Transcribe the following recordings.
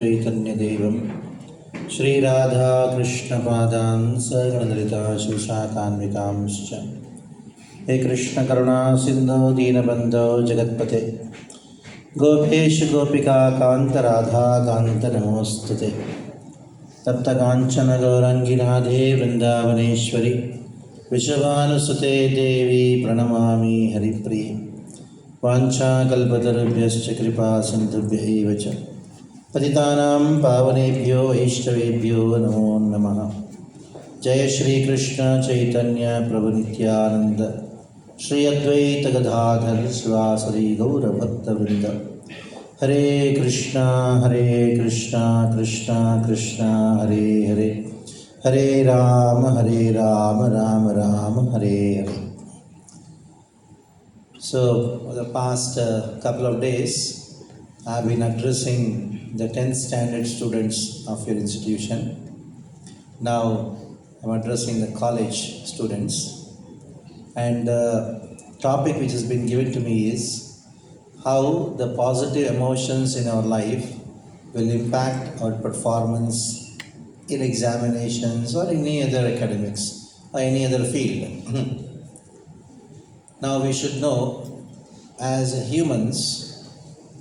चैतन्यदेवं श्रीराधाकृष्णपादान् सगणललिता शिवशाकान्वितांश्च हे कृष्णकरुणा सिन्धो दीनबन्धो जगत्पते गोपेश गोपिकान्त राधाकान्त नमोस्तुते तप्तकाञ्चन गौराङ्गी राधे वृन्दावनेश्वरि विश्वभानुसुते देवी प्रणमामि हरिप्रिये वाञ्छाकल्पतरुभ्यश्च कृपा सिन्धुभ्यैव च पतितानां पावनेभ्यो वैष्णवेभ्यो नमो नमः। जय श्री कृष्ण चैतन्य प्रभु नित्यानंद श्री अद्वैत गदाधर शिवासरि गौरभक्तवृंद। हरे कृष्णा कृष्णा कृष्णा हरे हरे, हरे Ram Ram Ram Hare Hare. So for the past couple of days I have been addressing the 10th standard students of your institution. Now I am addressing the college students, and the topic which has been given to me is how the positive emotions in our life will impact our performance in examinations or any other academics or any other field. Now we should know, as humans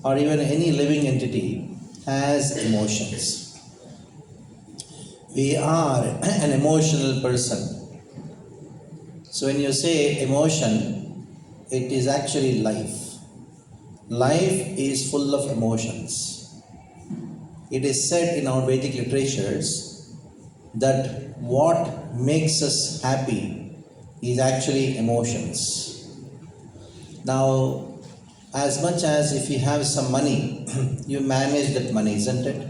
or even any living entity has emotions. We are an emotional person. So when you say emotion, it is actually life. Life is full of emotions. It is said in our Vedic literatures that what makes us happy is actually emotions. Now, as much as if you have some money, you manage that money, isn't it?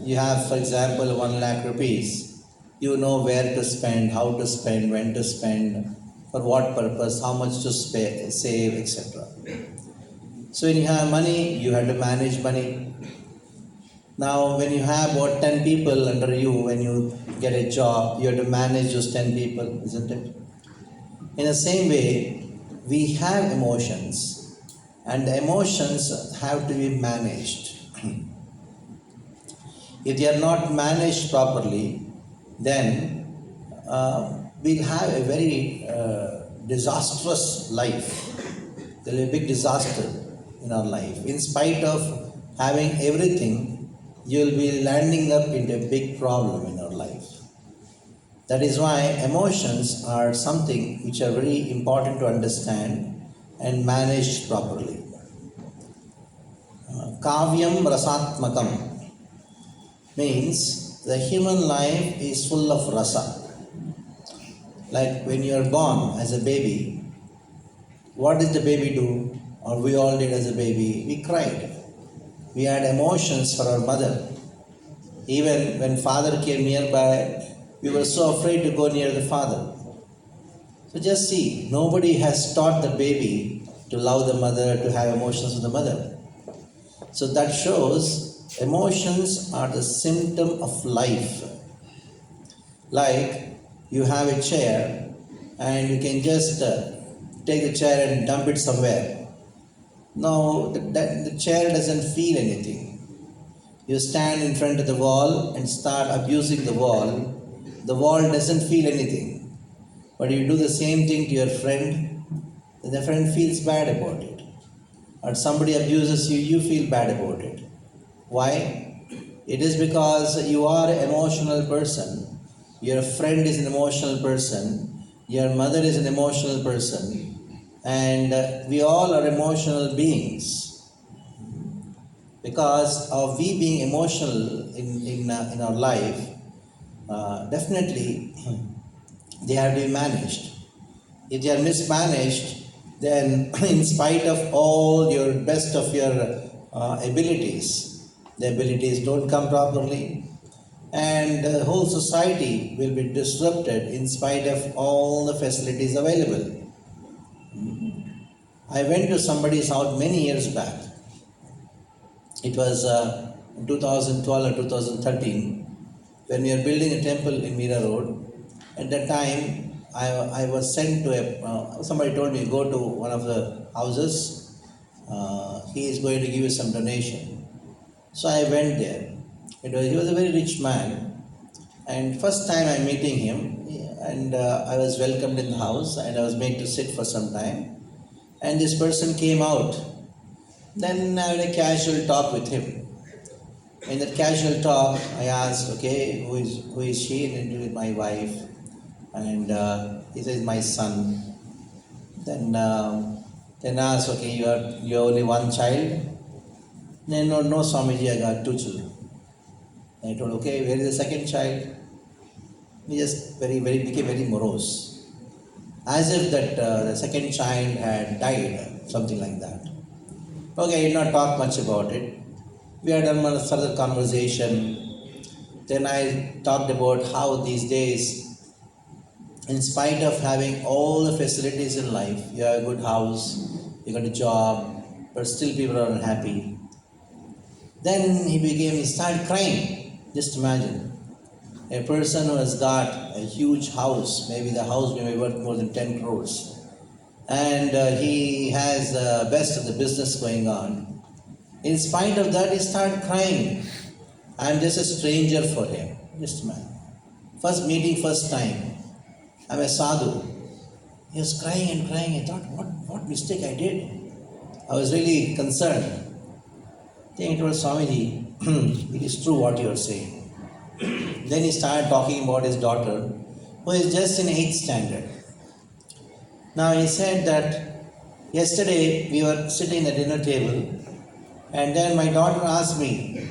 You have, for example, 1 lakh rupees. You know where to spend, how to spend, when to spend, for what purpose, how much to save, etc. So when you have money, you have to manage money. Now when you have about 10 people under you, when you get a job, you have to manage those 10 people, isn't it? In the same way, we have emotions, and the emotions have to be managed. If they are not managed properly, then we'll have a very disastrous life. There will be a big disaster in our life. In spite of having everything, you will be landing up into a big problem in our life. That is why emotions are something which are very important to understand and manage properly. Kavyam rasatmakam means the human life is full of rasa. Like when you are born as a baby, what does the baby do? Or we all did as a baby, we cried. We had emotions for our mother. Even when father came nearby, we were so afraid to go near the father. So just see, nobody has taught the baby to love the mother, to have emotions with the mother. So that shows emotions are the symptom of life. Like you have a chair and you can just take the chair and dump it somewhere. No, the chair doesn't feel anything. You stand in front of the wall and start abusing the wall doesn't feel anything. But you do the same thing to your friend, then the friend feels bad about it. Or somebody abuses you, you feel bad about it. Why? It is because you are an emotional person. Your friend is an emotional person. Your mother is an emotional person. And we all are emotional beings. Because of we being emotional in our life, definitely they have to be managed. If they are mismanaged, then in spite of all your best of your abilities, the abilities don't come properly, and the whole society will be disrupted in spite of all the facilities available. I went to somebody's house many years back. It was in 2012 or 2013 when we were building a temple in Meera Road. At that time, I was sent to somebody told me, go to one of the houses, he is going to give you some donation. So I went there. He was a very rich man, and first time I'm meeting him, and I was welcomed in the house, and I was made to sit for some time. And this person came out. Then I had a casual talk with him. In that casual talk, I asked, okay, who is she? And it was my wife. And he says, my son. Then I asked, okay, you are only one child? No, Swamiji, I got two children. And I told, okay, where is the second child? He just became very morose, as if that the second child had died, something like that. Okay, I did not talk much about it. We had done one further conversation. Then I talked about how these days, in spite of having all the facilities in life, you have a good house, you got a job, but still people are unhappy. Then he started crying. Just imagine. A person who has got a huge house, maybe the house may be worth more than 10 crores, and he has the best of the business going on. In spite of that, he started crying. I am just a stranger for him. Just man. First meeting, first time. I'm a sadhu. He was crying and crying. I thought, what mistake I did? I was really concerned. Then he told Swamiji, it is true what you are saying. Then he started talking about his daughter, who is just in 8th standard. Now he said that yesterday we were sitting at the dinner table, and then my daughter asked me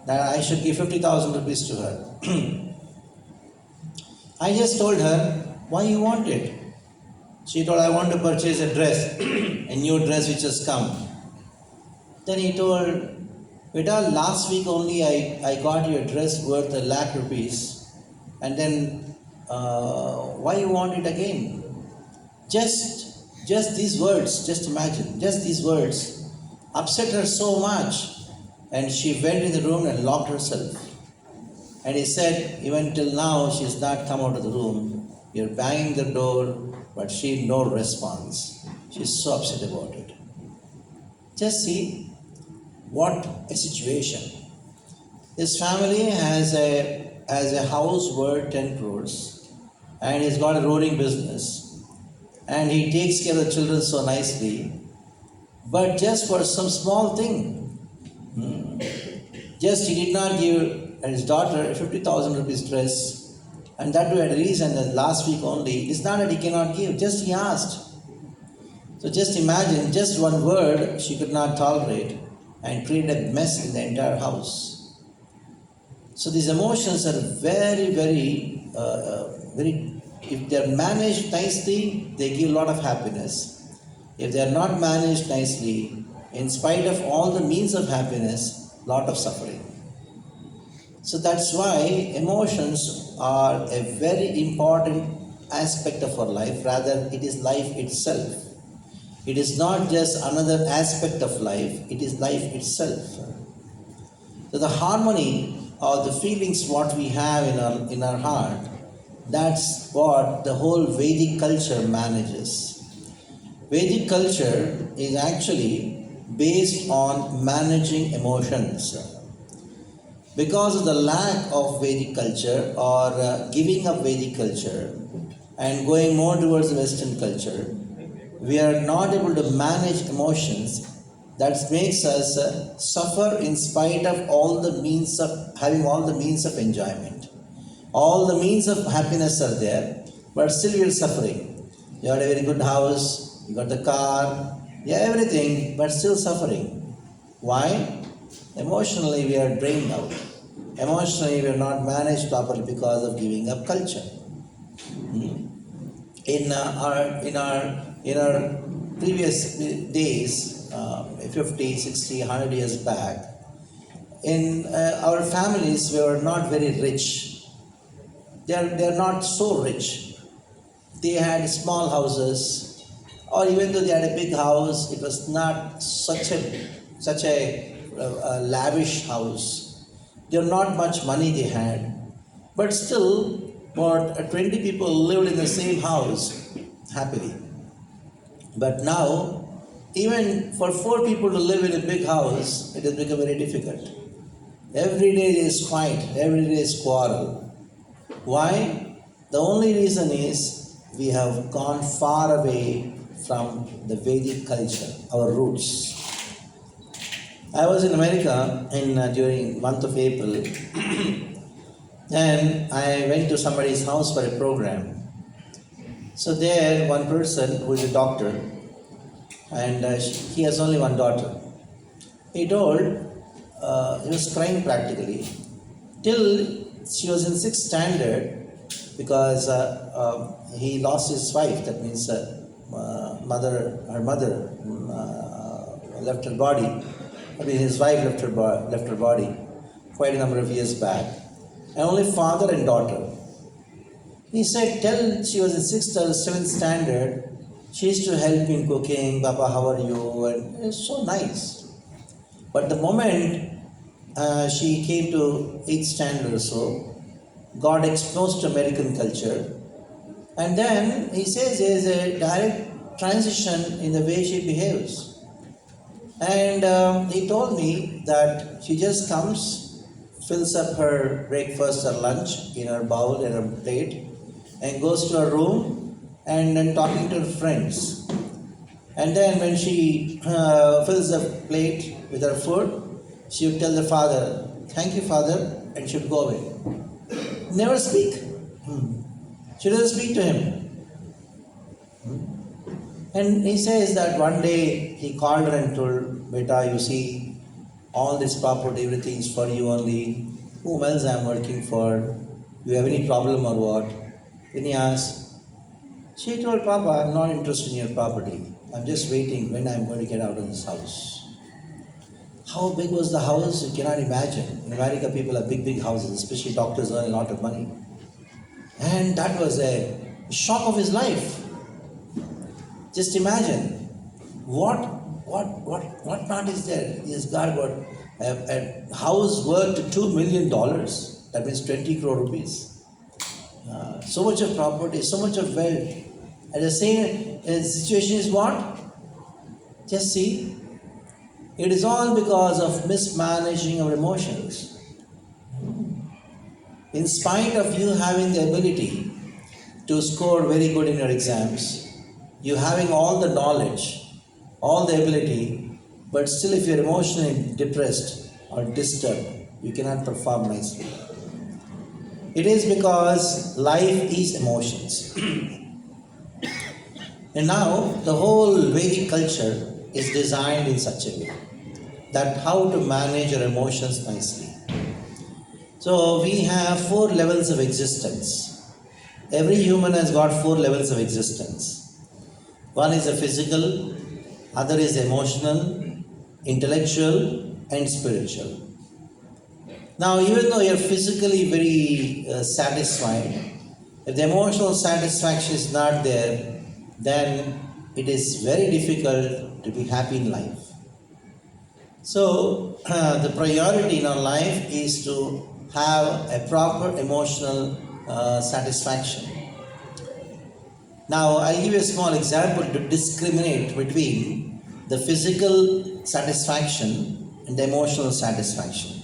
that I should give 50,000 rupees to her. I just told her, why you want it? She told, I want to purchase a dress, a new dress which has come. Then he told, Beta, last week only I got you a dress worth 1,00,000 rupees, and then why you want it again? Just these words, just imagine, just these words upset her so much, and she went in the room and locked herself. And he said, even till now she has not come out of the room. You're banging the door, but she no response. She's so upset about it. Just see what a situation. His family has a house worth 10 crores, and he's got a roaring business, and he takes care of the children so nicely. But just for some small thing, just he did not give his daughter a 50,000 rupees dress, and that too had a reason that last week only. It's not that he cannot give, just he asked. So just imagine, just one word she could not tolerate and create a mess in the entire house. So these emotions are very, if they are managed nicely, they give a lot of happiness. If they are not managed nicely, in spite of all the means of happiness, lot of suffering. So that's why emotions are a very important aspect of our life. Rather, it is life itself. It is not just another aspect of life, it is life itself. So the harmony or the feelings what we have in our heart, that's what the whole Vedic culture manages. Vedic culture is actually based on managing emotions. Because of the lack of Vedic culture or giving up Vedic culture and going more towards the Western culture, we are not able to manage emotions. That makes us suffer in spite of all the means of having all the means of enjoyment. All the means of happiness are there, but still we are suffering. You have a very good house, you got the car, you have everything, but still suffering. Why? Emotionally we are drained out. Emotionally we are not managed properly because of giving up culture. In our previous days, 50, 60, 100 years back, in our families we were not very rich. They are not so rich. They had small houses, or even though they had a big house, it was not such a lavish house. There was not much money they had, but still, about 20 people lived in the same house happily. But now, even for 4 people to live in a big house, it has become very difficult. Every day there is fight, every day is quarrel. Why? The only reason is we have gone far away from the Vedic culture, our roots. I was in America during month of April, and I went to somebody's house for a program. So there, one person who is a doctor, and he has only one daughter. He told, he was crying practically, till she was in 6th standard, because he lost his wife. That means her mother left her body. I mean, his wife left her body quite a number of years back, and only father and daughter. He said, till she was in 6th or 7th standard, she used to help me in cooking. Papa, how are you? And it's so nice. But the moment she came to 8th standard or so, got exposed to American culture, and then he says there is a direct transition in the way she behaves. And he told me that she just comes, fills up her breakfast or lunch in her bowl, in her plate, and goes to her room and then talking to her friends. And then when she fills the plate with her food, she would tell the father, "Thank you, father," and she would go away. Never speak. She doesn't speak to him. And he says that one day he called her and told, "Beta, you see, all this property, everything is for you only. Whom else I am working for? Do you have any problem or what?" Then he asked, she told, "Papa, I am not interested in your property. I am just waiting when I am going to get out of this house." How big was the house? You cannot imagine. In America, people have big houses, especially doctors earn a lot of money. And that was a shock of his life. Just imagine what not is there. He has got what a house worth $2 million. That means 20 crore rupees. So much of property, so much of wealth. And the same situation is what? Just see. It is all because of mismanaging our emotions. In spite of you having the ability to score very good in your exams, you having all the knowledge, all the ability, but still if you're emotionally depressed or disturbed, you cannot perform nicely. It is because life is emotions. And now the whole Vedic culture is designed in such a way that how to manage your emotions nicely. So we have 4 levels of existence. Every human has got 4 levels of existence. One is a physical, other is emotional, intellectual, and spiritual. Now, even though you're physically very satisfied, if the emotional satisfaction is not there, then it is very difficult to be happy in life. So, the priority in our life is to have a proper emotional satisfaction. Now, I'll give you a small example to discriminate between the physical satisfaction and the emotional satisfaction.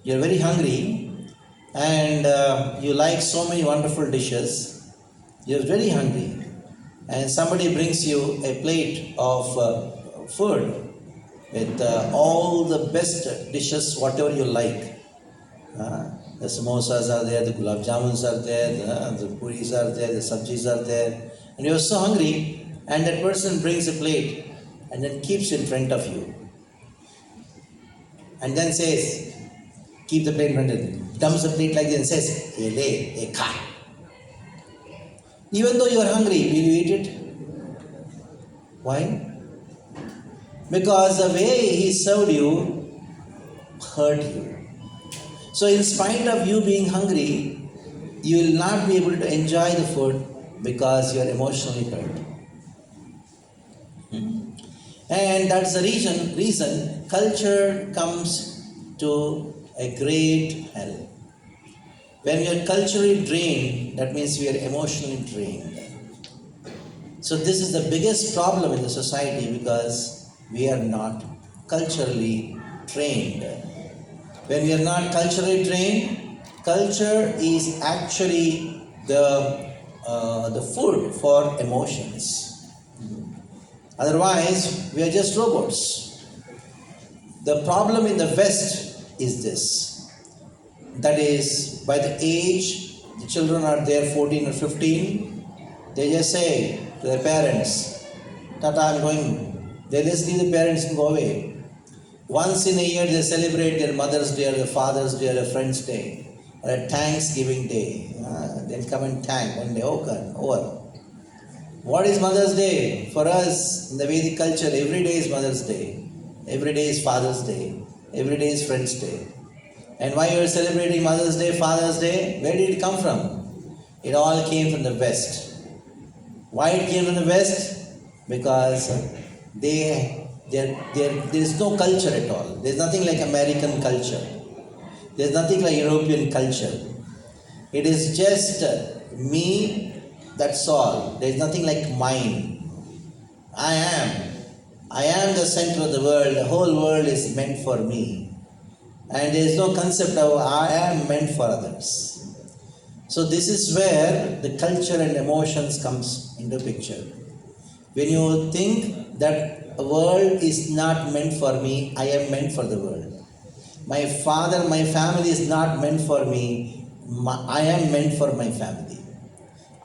You're very hungry and you like so many wonderful dishes. You're very hungry and somebody brings you a plate of food with all the best dishes, whatever you like. The samosas are there, the gulab jamuns are there, the puris are there, the sabjis are there. And you're so hungry and that person brings a plate and then keeps in front of you. And then says, keep the plate in front of you. Dumps the plate like this and says, "Ye le, ye kha." Even though you are hungry, will you eat it? Why? Because the way he served you hurt you. So in spite of you being hungry, you will not be able to enjoy the food because you are emotionally hurt. And that's the reason culture comes to a great hell. When we are culturally drained, that means we are emotionally drained. So this is the biggest problem in the society because we are not culturally trained. When we are not culturally trained, culture is actually the food for emotions. Otherwise, we are just robots. The problem in the West is this. That is, by the age the children are there 14 or 15, they just say to their parents, Tata, I'm going. They just leave the parents and go away. Once in a year they celebrate their Mother's Day or their Father's Day or their Friend's Day or a Thanksgiving Day. They'll come and thank one day, over. What is Mother's Day? For us, in the Vedic culture, every day is Mother's Day. Every day is Father's Day. Every day is Friend's Day. And why you are celebrating Mother's Day, Father's Day? Where did it come from? It all came from the West. Why it came from the West? Because there is no culture at all. There is nothing like American culture. There is nothing like European culture. It is just me, that's all. There is nothing like mine. I am the center of the world. The whole world is meant for me. And there is no concept of I am meant for others. So this is where the culture and emotions comes into picture. When you think that the world is not meant for me, I am meant for the world. My family is not meant for me, I am meant for my family.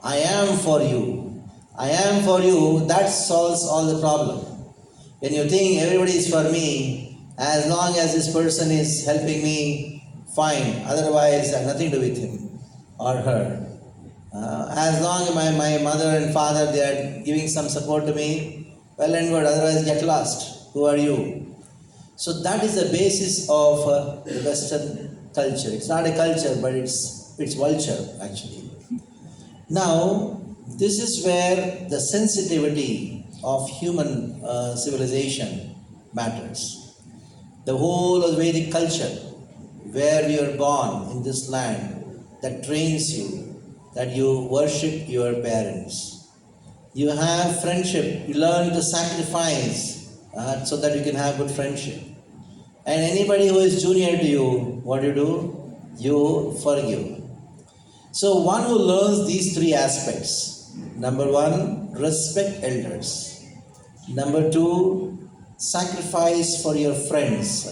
I am for you. I am for you, that solves all the problem. When you think everybody is for me, as long as this person is helping me, fine. Otherwise, I have nothing to do with him or her. As long as my mother and father, they are giving some support to me, well and good. Otherwise, get lost. Who are you? So that is the basis of the Western culture. It's not a culture, but it's vulture actually. Now, this is where the sensitivity of human civilization matters. The whole of Vedic culture, where you are born in this land, that trains you, that you worship your parents. You have friendship, you learn to sacrifice so that you can have good friendship. And anybody who is junior to you, what do? You forgive. So one who learns these three aspects, number one, respect elders. Number two, sacrifice for your friends.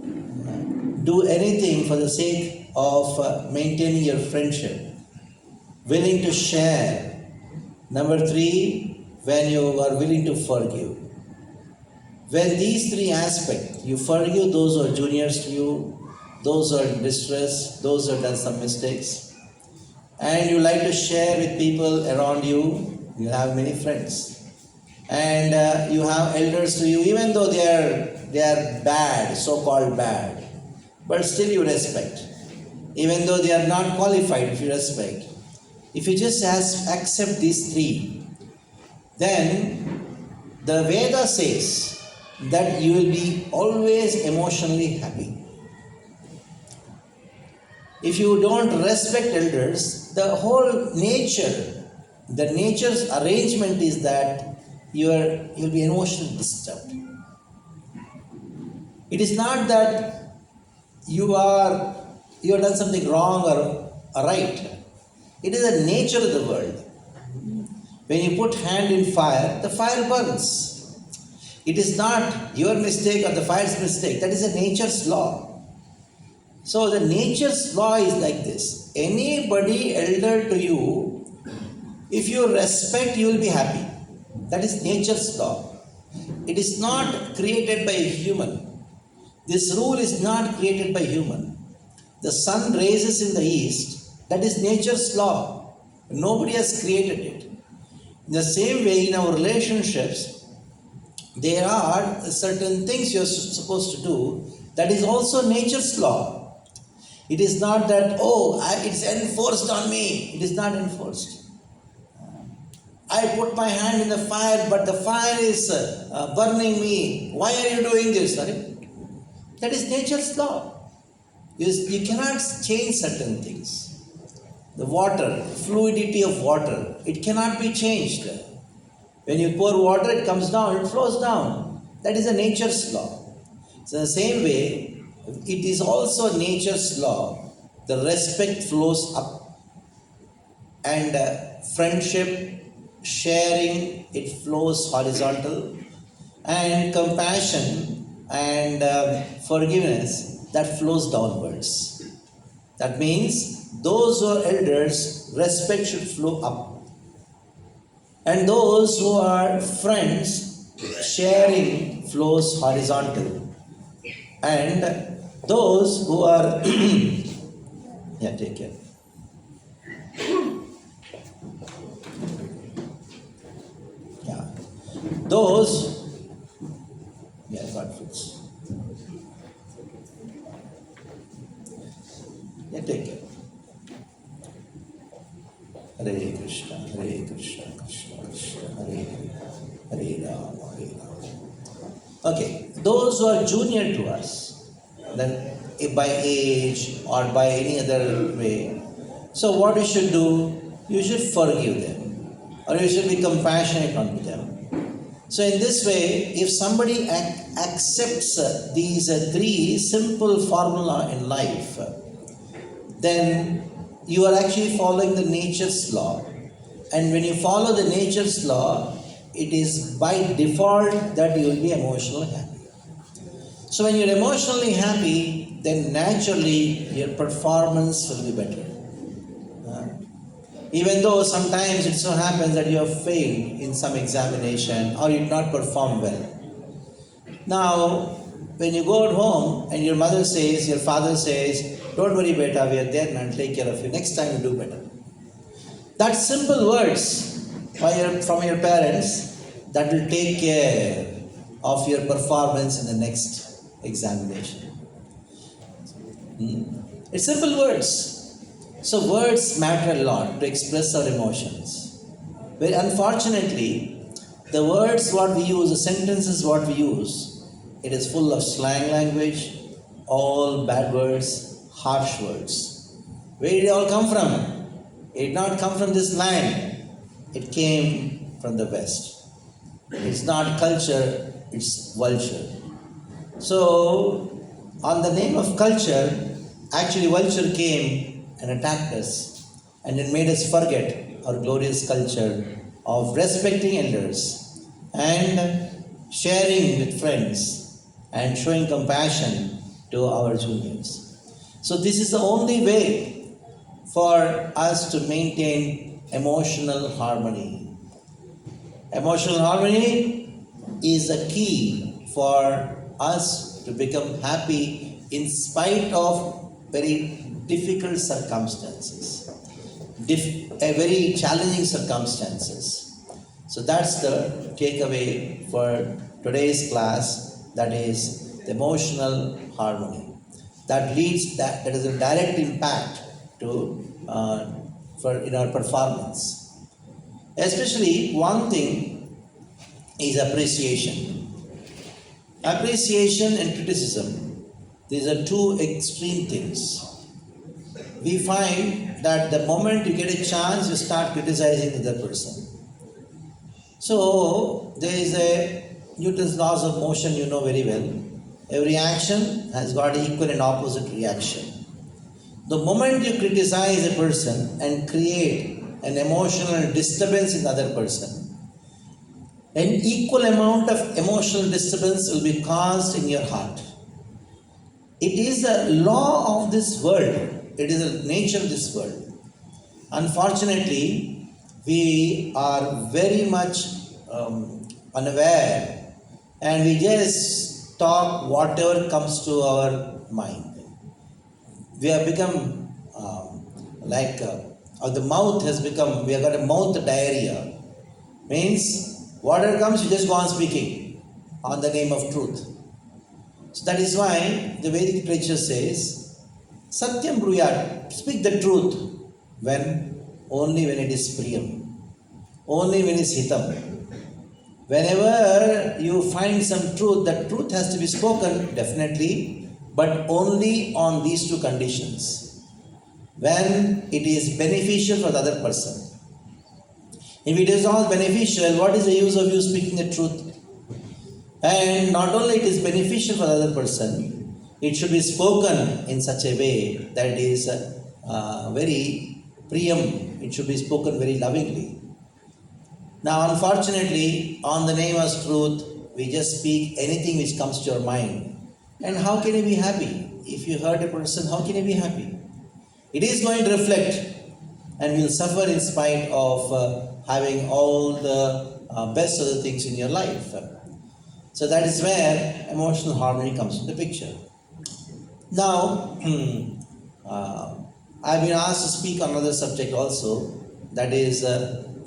Do anything for the sake of maintaining your friendship. Willing to share. Number three, when you are willing to forgive. When these three aspects, you forgive those who are juniors to you, those who are in distress, those who have done some mistakes, and you like to share with people around you, you have many friends. And you have elders to you, even though they are bad, so-called bad, but still you respect. Even though they are not qualified, if you respect. If you just accept these three, then the Veda says that you will be always emotionally happy. If you don't respect elders, the whole the nature's arrangement is that you'll be emotionally disturbed. It is not that you have done something wrong or right. It is the nature of the world. When you put hand in fire, the fire burns. It is not your mistake or the fire's mistake. That is a nature's law. So the nature's law is like this. Anybody elder to you, if you respect, you will be happy. That is nature's law. It is not created by a human. This rule is not created by human. The sun rises in the east. That is nature's law. Nobody has created it. In the same way, in our relationships, there are certain things you are supposed to do. That is also nature's law. It is not that, it's enforced on me. It is not enforced. I put my hand in the fire, but the fire is burning me. Why are you doing this? That is nature's law. You cannot change certain things. The water, fluidity of water, it cannot be changed. When you pour water, it comes down, it flows down. That is a nature's law. So in the same way, it is also nature's law. The respect flows up, and friendship, sharing, it flows horizontal, and compassion and forgiveness, that flows downwards. That means those who are elders, respect should flow up, and those who are friends, sharing flows horizontal, and those who are yeah, take care. Yeah, those, yeah, God fits. Yeah, take care. Hare Krishna, Hare Krishna, Krishna Krishna, Hare Hare, Hare Rama, Hare Rama. Okay, those who are junior to us, then by age or by any other way, so what you should do, you should forgive them, or you should be compassionate unto them. So in this way, if somebody accepts these three simple formula in life, then you are actually following the nature's law. And when you follow the nature's law, it is by default that you will be emotionally happy. So when you're emotionally happy, then naturally your performance will be better. Even though sometimes it so happens that you have failed in some examination or you did not perform well. Now, when you go at home and your mother says, your father says, don't worry beta, we are there and I'll take care of you. Next time you do better. That simple words from your parents, that will take care of your performance in the next examination. It's simple words. So words matter a lot to express our emotions. But unfortunately, the words what we use, the sentences what we use, it is full of slang language, all bad words, harsh words. Where did it all come from? It did not come from this land. It came from the West. It's not culture, it's vulture. So, on the name of culture, actually vulture came and attacked us, and it made us forget our glorious culture of respecting elders and sharing with friends and showing compassion to our juniors. So this is the only way for us to maintain emotional harmony. Emotional harmony is the key for us to become happy in spite of very difficult circumstances, very challenging circumstances. So that's the takeaway for today's class, that is the emotional harmony. That is a direct impact in our performance. Especially one thing is appreciation. Appreciation and criticism, these are two extreme things. We find that the moment you get a chance, you start criticizing the other person. So, there is a Newton's laws of motion, you know very well. Every action has got equal and opposite reaction. The moment you criticize a person and create an emotional disturbance in the other person, an equal amount of emotional disturbance will be caused in your heart. It is the law of this world. It is the nature of this world. Unfortunately, we are very much unaware, and we just talk whatever comes to our mind. We have become the mouth has become, we have got a mouth diarrhea. Means whatever comes, you just go on speaking on the name of truth. So that is why the Vedic literature says, Satyam Bruyat, speak the truth. When? Only when it is Priyam. Only when it is Hitam. Whenever you find some truth, that truth has to be spoken, definitely, but only on these two conditions. When it is beneficial for the other person. If it is not beneficial, what is the use of you speaking the truth? And not only it is beneficial for the other person, It should be spoken in such a way that it is very priyam. It should be spoken very lovingly. Now, unfortunately, on the name of truth, we just speak anything which comes to your mind. And how can you be happy? If you hurt a person, how can you be happy? It is going to reflect, and you will suffer in spite of having all the best of the things in your life. So that is where emotional harmony comes into the picture. Now, I've been asked to speak on another subject also, that is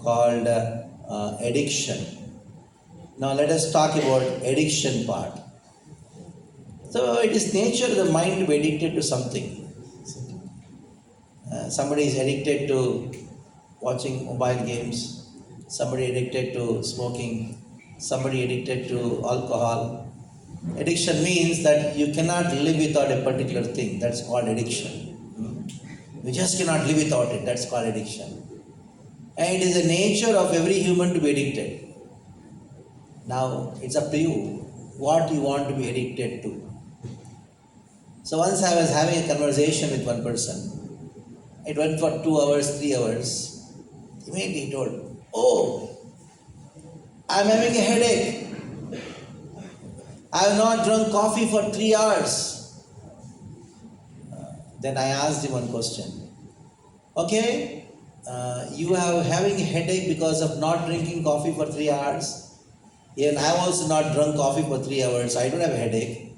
called addiction. Now let us talk about addiction part. So it is nature of the mind to be addicted to something. Somebody is addicted to watching mobile games, somebody addicted to smoking, somebody addicted to alcohol. Addiction means that you cannot live without a particular thing. That's called addiction. You just cannot live without it. That's called addiction. And it is the nature of every human to be addicted. Now, it's up to you what you want to be addicted to. So once I was having a conversation with one person. It went for 2 hours, 3 hours. Immediately he told, "Oh, I'm having a headache. I have not drunk coffee for 3 hours." Then I asked him one question. Okay, you are having a headache because of not drinking coffee for 3 hours. Even I have also not drunk coffee for 3 hours. I don't have a headache.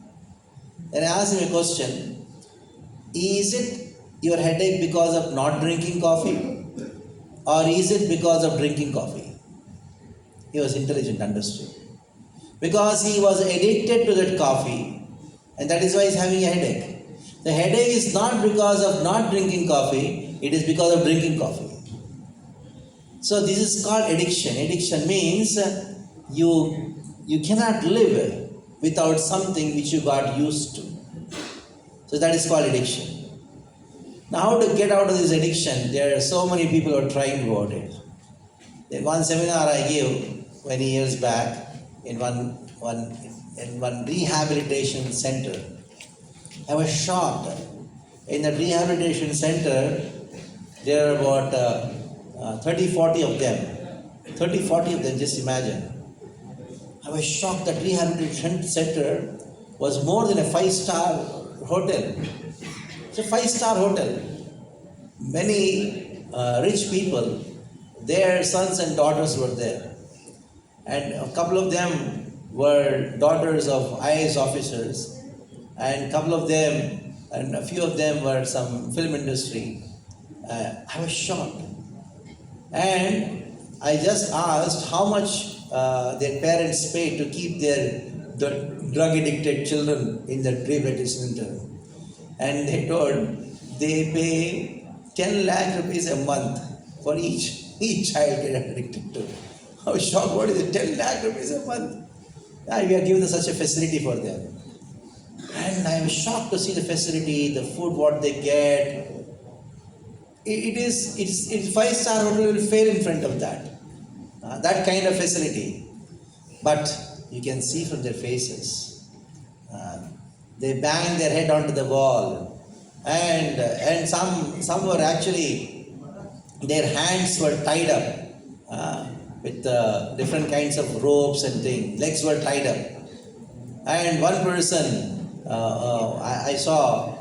Then I asked him a question. Is it your headache because of not drinking coffee? Or is it because of drinking coffee? He was intelligent, understood. Because he was addicted to that coffee, and that is why he's having a headache. The headache is not because of not drinking coffee, it is because of drinking coffee. So this is called addiction. Addiction means you cannot live without something which you got used to. So that is called addiction. Now, how to get out of this addiction? There are so many people who are trying about it. In one seminar I gave many years back in one rehabilitation center, I was shocked. In the rehabilitation center, there are about 30-40 of them. 30-40 of them, just imagine. I was shocked that rehabilitation center was more than a 5-star hotel. It's a 5-star hotel. Many rich people, their sons and daughters were there. And a couple of them were daughters of IAS officers. And a couple of them, and a few of them were some film industry. I was shocked. And I just asked how much their parents paid to keep their drug-addicted children in the rehabilitation center. And they told they pay 10 lakh rupees a month for each child get addicted to. I was shocked. What is it? 10 lakh rupees a month? Yeah, we are given such a facility for them. And I was shocked to see the facility, the food, what they get. It's 5-star hotel will fail in front of that. That kind of facility. But you can see from their faces. They bang their head onto the wall, and some were actually, their hands were tied up with different kinds of ropes and things. Legs were tied up, and one person I saw,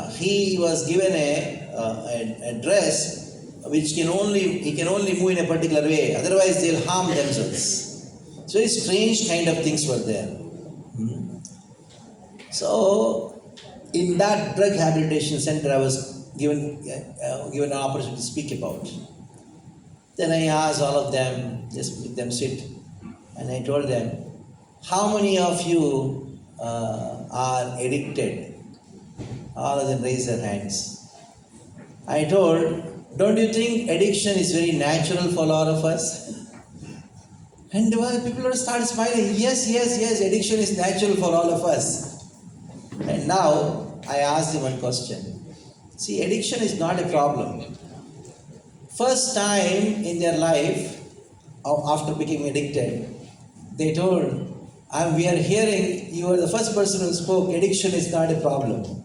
he was given a dress which he can only move in a particular way. Otherwise, they'll harm themselves. So, very strange kind of things were there. So, in that drug rehabilitation center, I was given an opportunity to speak about. Then I asked all of them, just make them sit, and I told them, how many of you are addicted? All of them raised their hands. I told, don't you think addiction is very natural for all of us? And people would start smiling. Yes, addiction is natural for all of us. And now I asked them one question. See, addiction is not a problem. First time in their life, after becoming addicted, they told, We are hearing, you are the first person who spoke, addiction is not a problem.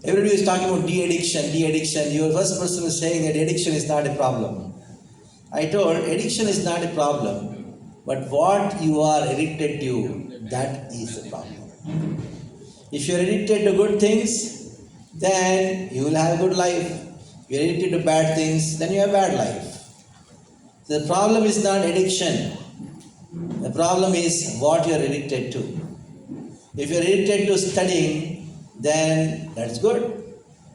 Everybody is talking about de-addiction. You are the first person who is saying that addiction is not a problem. I told, addiction is not a problem, but what you are addicted to, that is the problem. If you are addicted to good things, then you will have a good life. If you are addicted to bad things, then you have a bad life. The problem is not addiction. The problem is what you are addicted to. If you are addicted to studying, then that's good.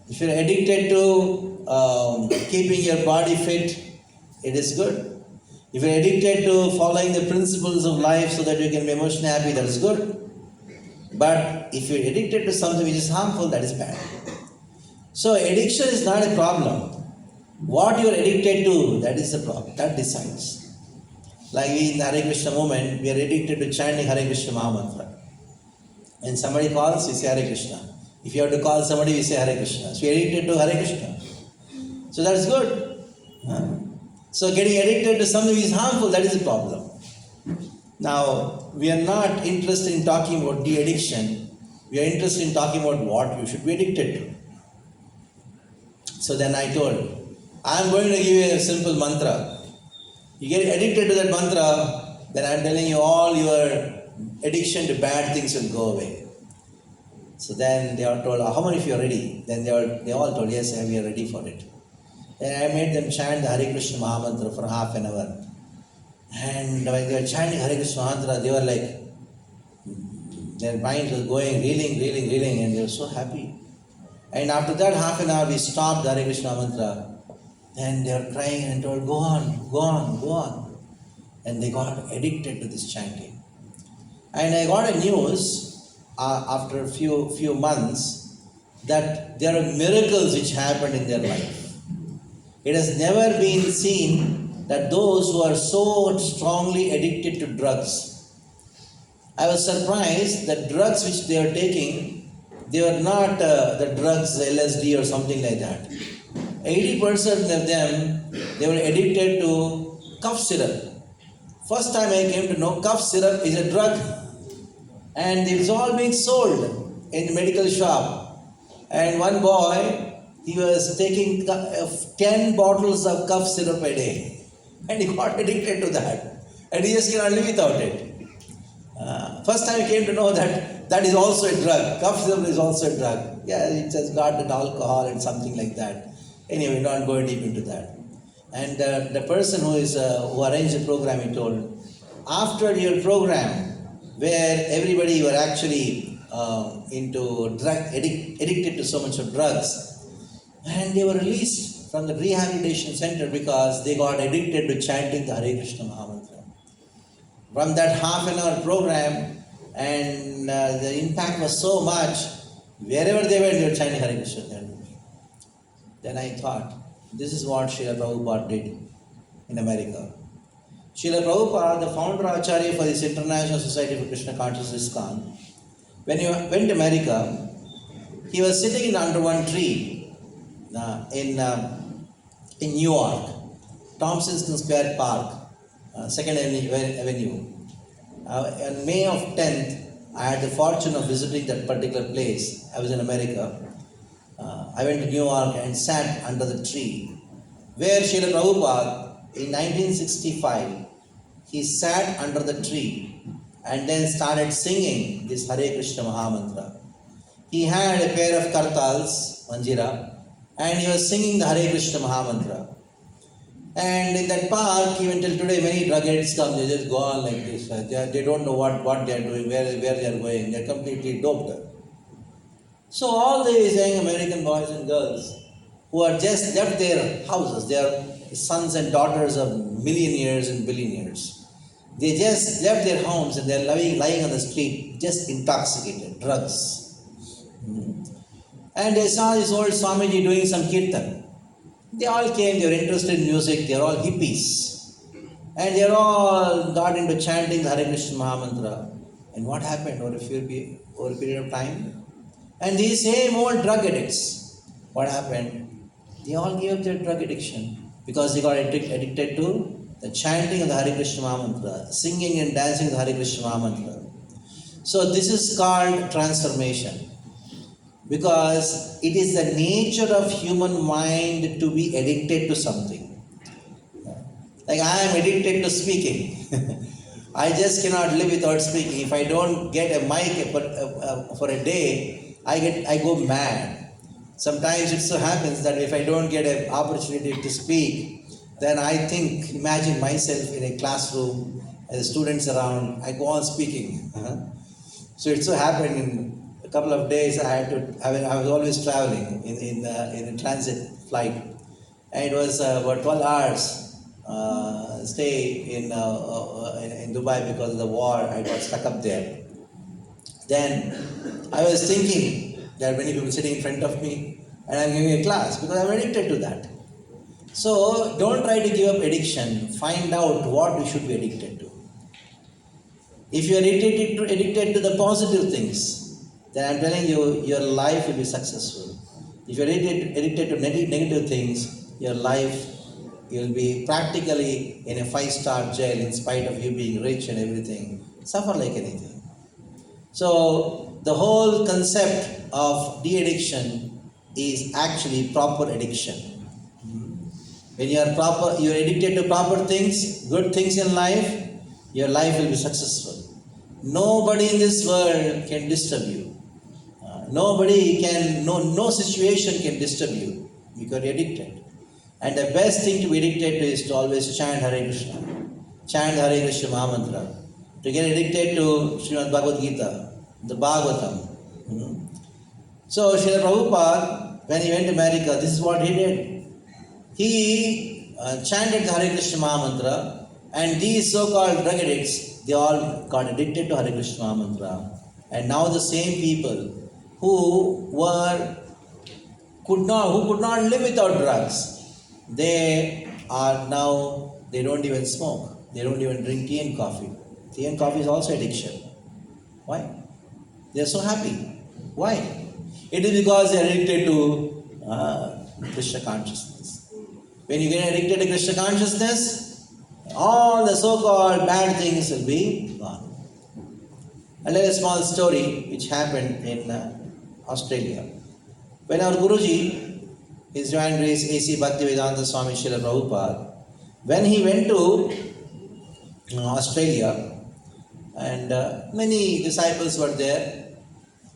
If you are addicted to keeping your body fit, it is good. If you are addicted to following the principles of life so that you can be emotionally happy, that is good. But if you are addicted to something which is harmful, that is bad. So addiction is not a problem. What you are addicted to, that is the problem. That decides. Like we in the Hare Krishna movement, we are addicted to chanting Hare Krishna Mahamantra. When somebody calls, we say Hare Krishna. If you have to call somebody, we say Hare Krishna. So we are addicted to Hare Krishna. So that's good. So getting addicted to something which is harmful, that is the problem. Now, we are not interested in talking about de-addiction. We are interested in talking about what you should be addicted to. So then I told, I am going to give you a simple mantra. You get addicted to that mantra, then I am telling you all your addiction to bad things will go away. So then they all told, how many of you are ready? Then they all told, yes, we are ready for it. Then I made them chant the Hare Krishna Mahamantra for half an hour. And when they were chanting Hare Krishna Mahamantra, they were like, their minds were going, reeling, and they were so happy. And after that half an hour, we stopped the Hare Krishna Mantra. And they were crying and told, go on. And they got addicted to this chanting. And I got a news after a few months that there are miracles which happened in their life. It has never been seen that those who are so strongly addicted to drugs. I was surprised that drugs which they are taking, they were not the drugs, LSD or something like that. 80% of them, they were addicted to cough syrup. First time I came to know cough syrup is a drug and it is all being sold in the medical shop. And one boy, he was taking 10 bottles of cough syrup a day and he got addicted to that and he just cannot live without it. First time I came to know that is also a drug. Cough syrup is also a drug. Yeah, it has got an alcohol and something like that. Anyway, not going deep into that. And the person who arranged the program, he told, after your program, where everybody were actually into addicted to so much of drugs, and they were released from the rehabilitation center because they got addicted to chanting the Hare Krishna Mahamantra. From that half an hour program, and the impact was so much, wherever they went, they were chanting Hare Krishna. Then I thought, this is what Srila Prabhupada did in America. Srila Prabhupada, the founder Acharya for this International Society for Krishna Consciousness ISKCON, when he went to America, he was sitting under one tree in New York, Thompson Square Park, 2nd Avenue. On May of 10th, I had the fortune of visiting that particular place. I was in America. I went to New York and sat under the tree where Srila Prabhupada in 1965, he sat under the tree and then started singing this Hare Krishna Mahamantra. He had a pair of kartals, manjira, and he was singing the Hare Krishna Mahamantra. And in that park, even till today, many drug addicts come, they just go on like this. They don't know what they are doing, where they are going. They are completely doped. So all these young American boys and girls who are just left their houses, they are sons and daughters of millionaires and billionaires. They just left their homes and they are lying on the street, just intoxicated, drugs. And they saw this old Swamiji doing some kirtan. They all came, they were interested in music, they are all hippies. And they all got into chanting the Hare Krishna Mahamantra. And what happened over a period of time? And these same old drug addicts, what happened? They all gave up their drug addiction because they got addicted to the chanting of the Hare Krishna Mahamantra, singing and dancing the Hare Krishna Mahamantra. So this is called transformation, because it is the nature of human mind to be addicted to something. Like I am addicted to speaking. I just cannot live without speaking. If I don't get a mic for a day, I go mad. Sometimes it so happens that if I don't get an opportunity to speak, then I imagine myself in a classroom, as students around, I go on speaking. So it so happened in a couple of days I was always traveling in a transit flight, and it was about 12 hours stay in Dubai because of the war. I got stuck up there. Then I was thinking there are many people sitting in front of me and I'm giving a class because I'm addicted to that. So don't try to give up addiction. Find out what you should be addicted to. If you are addicted to the positive things, then I'm telling you, your life will be successful. If you are addicted to negative things, your life, you'll be practically in a 5-star jail in spite of you being rich and everything. Suffer like anything. So the whole concept of de-addiction is actually proper addiction. When you are addicted to proper things, good things in life, your life will be successful. Nobody in this world can disturb you. No situation can disturb you because you're addicted. And the best thing to be addicted to is to always chant Hare Krishna. Chant Hare Krishna Mahamantra. To get addicted to Srimad Bhagavad Gita, the Bhagavatam. So Srila Prabhupada, when he went to America, this is what he did. He chanted the Hare Krishna Mahamantra, and these so-called drug addicts, they all got addicted to Hare Krishna Mahamantra. And now the same people who could not live without drugs, they don't even smoke. They don't even drink tea and coffee. Tea and coffee is also addiction. Why? They are so happy. Why? It is because they are addicted to Krishna consciousness. When you get addicted to Krishna consciousness, all the so-called bad things will be gone. I'll tell a small story which happened in Australia. When our Guruji, His Divine Grace A.C. Bhakti Vedanta Swami Srila Prabhupada, when he went to Australia, and many disciples were there,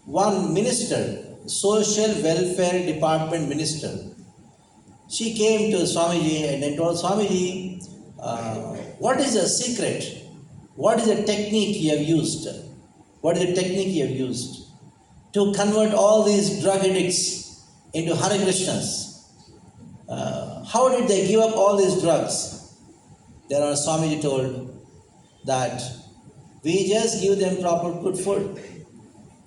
one minister, social welfare department minister, she came to Swamiji and then told Swamiji, what is the secret? What is the technique you have used? What is the technique you have used to convert all these drug addicts into Hare Krishnas? How did they give up all these drugs? Then our Swamiji told that we just give them proper good food.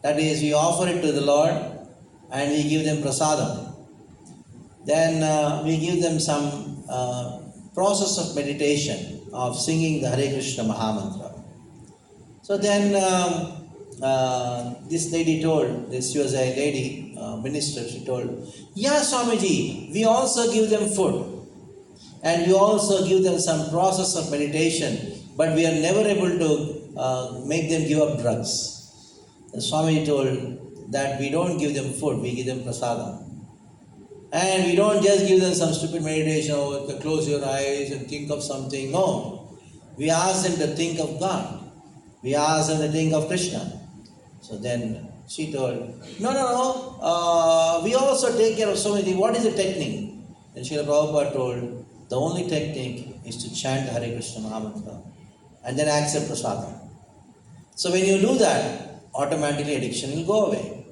That is, we offer it to the Lord and we give them prasadam. Then we give them some process of meditation, of singing the Hare Krishna Mahamantra. So then this lady told, she was a lady minister, she told, yeah, Swamiji, we also give them food and we also give them some process of meditation, but we are never able to make them give up drugs. The Swamiji told that we don't give them food, we give them prasadam. And we don't just give them some stupid meditation, close your eyes and think of something. No, we ask them to think of God. We ask them to think of Krishna. So then she told, no, we also take care of so many things. What is the technique? Then Srila Prabhupada told, the only technique is to chant Hare Krishna Mahamantra and then accept prasadam. So when you do that, automatically addiction will go away.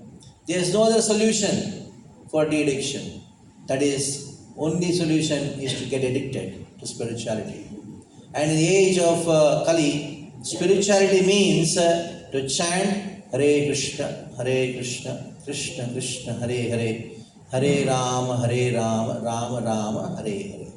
There is no other solution for de-addiction. That is, only solution is to get addicted to spirituality. And in the age of Kali, spirituality means to chant Hare Krishna, Krishna Krishna, Hare Hare, Hare Rama, Rama Rama, Hare Hare.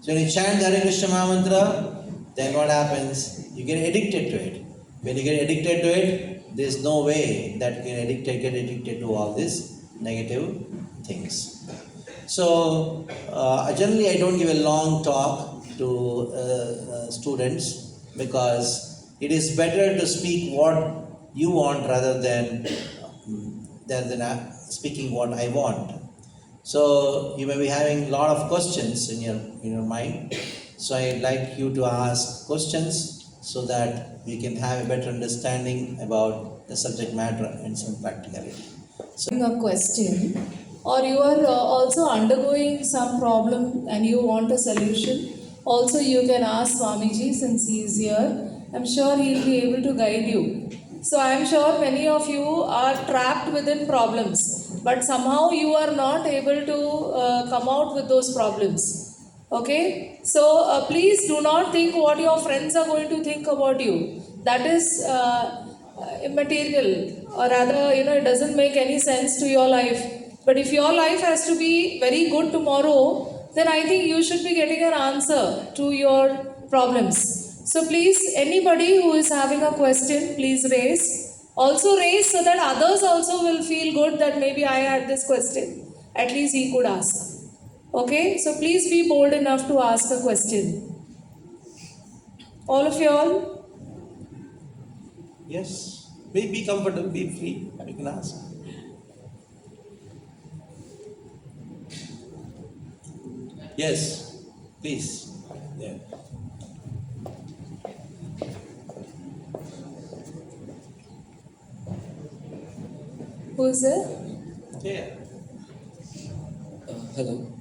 So when you chant the Hare Krishna Mahamantra, then what happens? You get addicted to it. When you get addicted to it, there is no way that you can get addicted to all these negative things. So generally I don't give a long talk to students because it is better to speak what you want rather than speaking what I want. So you may be having a lot of questions in your mind. So I'd like you to ask questions so that we can have a better understanding about the subject matter and some practicality. So A question, or you are also undergoing some problem and you want a solution, also you can ask Swamiji since he is here. I'm sure he'll be able to guide you. So I'm sure many of you are trapped within problems, but somehow you are not able to come out with those problems. Okay, so please do not think what your friends are going to think about you. That is immaterial, or rather, it doesn't make any sense to your life. But if your life has to be very good tomorrow, then I think you should be getting an answer to your problems. So please, anybody who is having a question, please raise. Also raise so that others also will feel good that maybe I had this question. At least he could ask. Okay, so please be bold enough to ask a question. All of you all? yes, be comfortable, be free. You can ask. Yes, please. Yeah. Who is there? Yeah. Hello.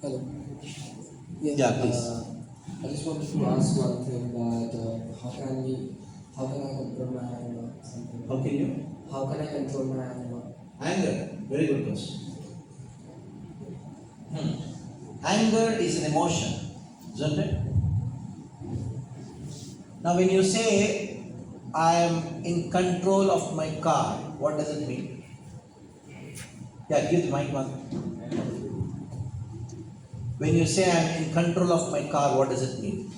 Hello. Yes, Yeah, please. I just wanted to ask one thing that how can I control my anger? Something. How can you? How can I control my anger? Anger. Very good question. Anger is an emotion, isn't it? Now, when you say, I am in control of my car, what does it mean? Yeah, give the mic one. When you say, I am in control of my car, what does it mean?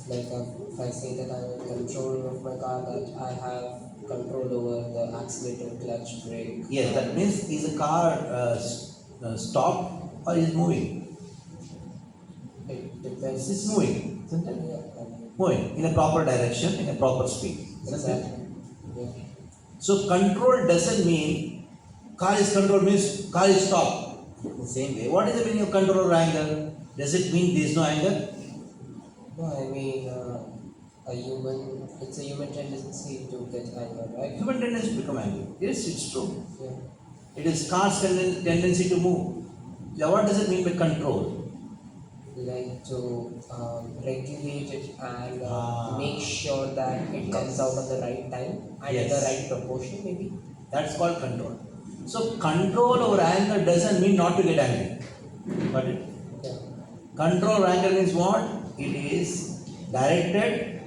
Like if I say that I am in control of my car, that I have control over the accelerator, clutch, brake. Yes, that means is the car stopped or is moving? It depends. It's moving, isn't it? Yeah. Moving in a proper direction, in a proper speed. Exactly. Yeah. So control doesn't mean car is controlled means car is stopped. The same way, what is the meaning of control or anger? Does it mean there is no anger? No, I mean it's a human tendency to get anger, right? Human tendency to become angry. Yes, it's true. Yeah. It is car's tendency to move. Now, what does it mean by control? Like to regulate it and Ah. make sure that it comes out at the right time and in the Yes. right proportion, maybe. That's called control. So control over anger doesn't mean not to get angry. Got it? Yeah. Control over anger means what? It is directed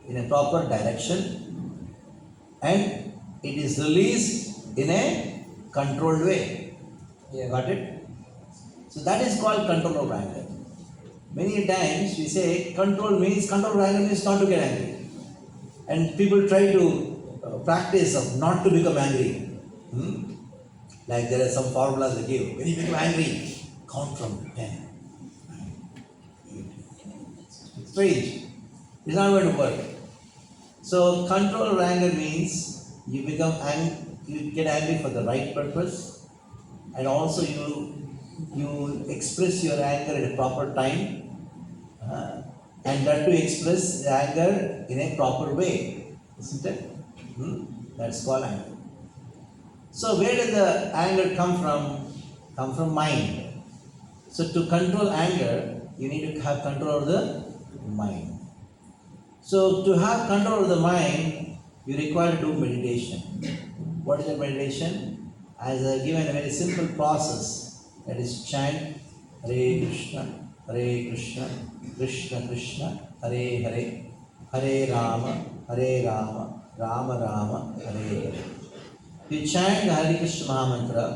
in a proper direction and it is released in a controlled way. Yeah. Got it? So that is called control over anger. Many times we say control over anger means not to get angry. And people try to practice of not to become angry. Like there are some formulas they give. When you become angry, count from 10. It's strange. It's not going to work. So control over anger means you you get angry for the right purpose, and also you express your anger at a proper time, and that to express the anger in a proper way, isn't it? That's called anger. So where does the anger come from? Come from mind. So to control anger, you need to have control over the mind. So to have control over the mind, you require to do meditation. What is the meditation? As I given a very simple process, that is chant Hare Krishna, Krishna Krishna, Hare Hare, Hare Rama, Rama Rama, Hare Hare. You chant the Hare Krishna Mahamantra,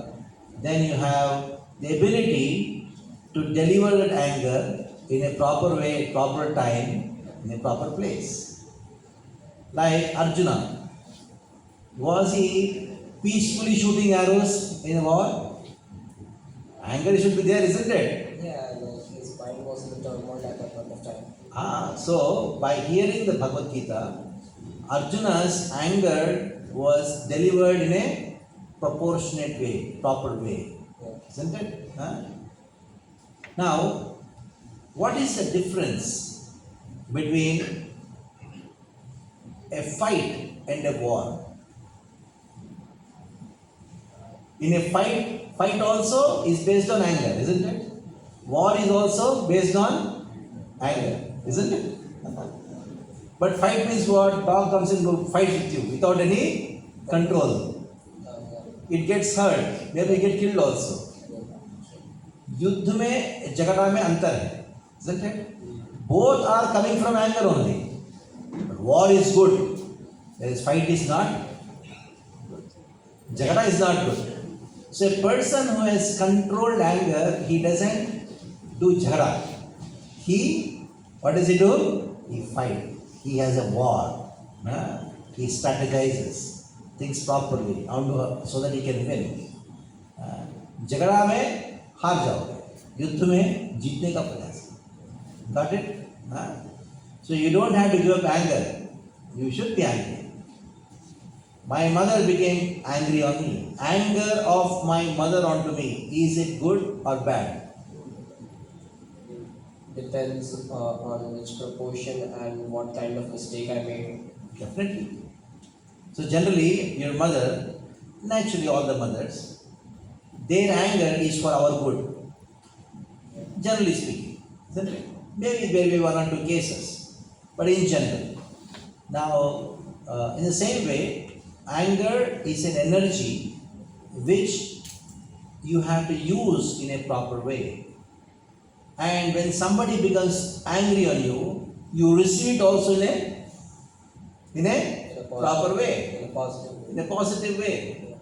then you have the ability to deliver that anger in a proper way, proper time, in a proper place. Like Arjuna, was he peacefully shooting arrows in a war? Anger should be there, isn't it? Yeah, like his mind was in the turmoil at that point of time. So by hearing the Bhagavad Gita, Arjuna's anger was delivered in a proportionate way, proper way. Isn't it? Huh? Now, what is the difference between a fight and a war? In a fight also is based on anger, isn't it? War is also based on anger, isn't it? But fight means what? Dog comes and fights with you without any control. It gets hurt, maybe get killed also. युद्ध में झगड़ा में अंतर है, isn't it? Both are coming from anger only. But war is good, whereas fight is not good. झगड़ा is not good. So a person who has controlled anger, he doesn't do झगड़ा. What does he do? He fight. He has a war. He strategizes things properly so that he can win. झगड़ा में हार जाओगे, युद्ध में जीतने का प्रयास. Got it? So you don't have to give up anger. You should be angry. My mother became angry on me. Anger of my mother onto me, is it good or bad? Depends on which proportion and what kind of mistake I made. Definitely. So generally, your mother, naturally all the mothers, their anger is for our good. Generally speaking, isn't it? Maybe one or two cases, but in general. Now, in the same way, anger is an energy which you have to use in a proper way. And when somebody becomes angry on you, you receive it also in a proper way, in a positive way.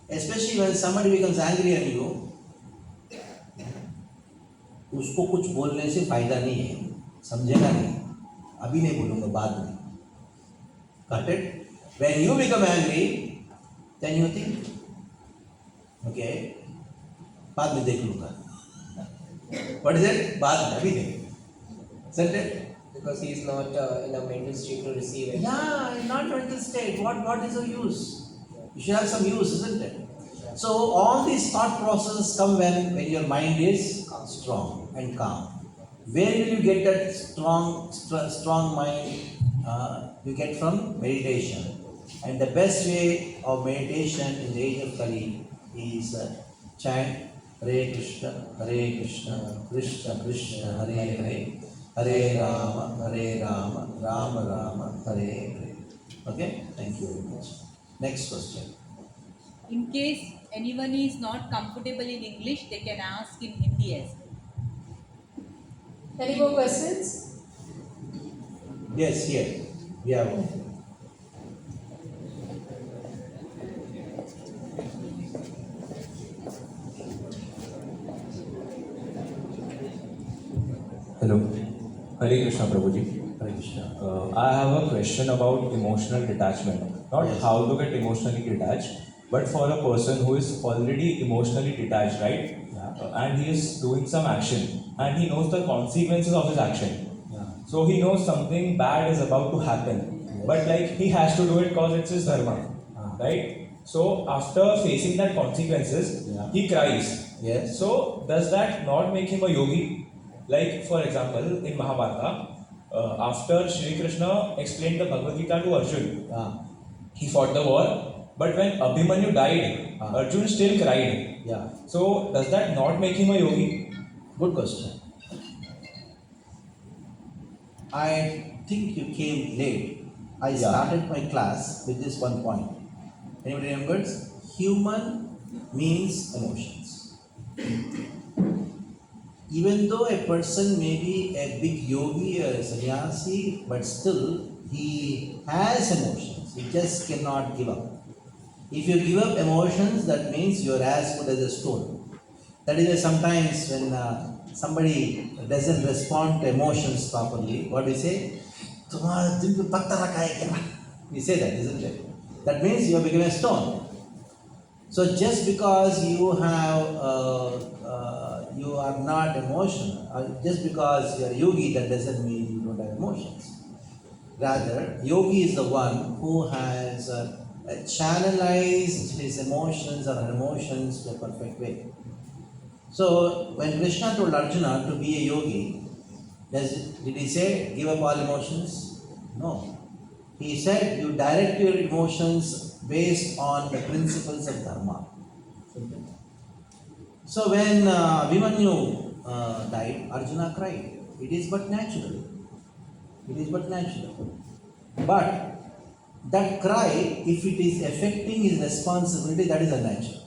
Especially when somebody becomes angry on you, उसको कुछ बोलने से फायदा नहीं है, समझेगा नहीं, अभी नहीं बोलूँगा, बाद में. Got it? When you become angry, then you think, okay, बाद में देख लूँगा. What is it? बाद में, अभी नहीं. Isn't it? Because he is not in a mental state to receive it. Yeah, not mental state. What is the use? You should have some use, isn't it? So all these thought processes come when your mind is strong and calm. Where will you get that strong mind? You get from meditation. And the best way of meditation in the age of Kali is chant Hare Krishna, Krishna Krishna, Hare Hare, Hare Rama, Rama Rama, Hare Hare. Okay? Thank you very much. Next question. In case anyone is not comfortable in English, they can ask in Hindi as well. Any more questions? Yes, here. We have one. Hello, Hare Krishna Prabhuji. Hare Krishna. I have a question about emotional detachment. Not Yes. how to get emotionally detached, but for a person who is already emotionally detached, right? Yeah. And he is doing some action and he knows the consequences of his action. Yeah. So he knows something bad is about to happen, but like he has to do it because it's his dharma, right? So after facing that consequences, Yeah. he cries. Yes. So does that not make him a yogi? Like for example, in Mahabharata, after Shri Krishna explained the Bhagavad Gita to Arjun, he fought the war. But when Abhimanyu died, Arjun still cried. Yeah. So does that not make him a yogi? Good question. I think you came late. I started my class with this one point. Anybody remembers? Human means emotions. Even though a person may be a big yogi or a sannyasi, but still he has emotions. He just cannot give up. If you give up emotions, that means you are as good as a stone. That is why sometimes when somebody doesn't respond to emotions properly, what we say? तुम्हारा दिल पे पत्थर रखा है क्या? We say that, isn't it? That means you have become a stone. So just because you are not emotional, or just because you are yogi, that doesn't mean you don't have emotions. Rather, yogi is the one who has channelized his emotions or her emotions to a perfect way. So when Krishna told Arjuna to be a yogi, did he say give up all emotions? No. He said you direct your emotions based on the principles of dharma. So when Abhimanyu died, Arjuna cried. It is but natural. It is but natural. But that cry, if it is affecting his responsibility, that is unnatural.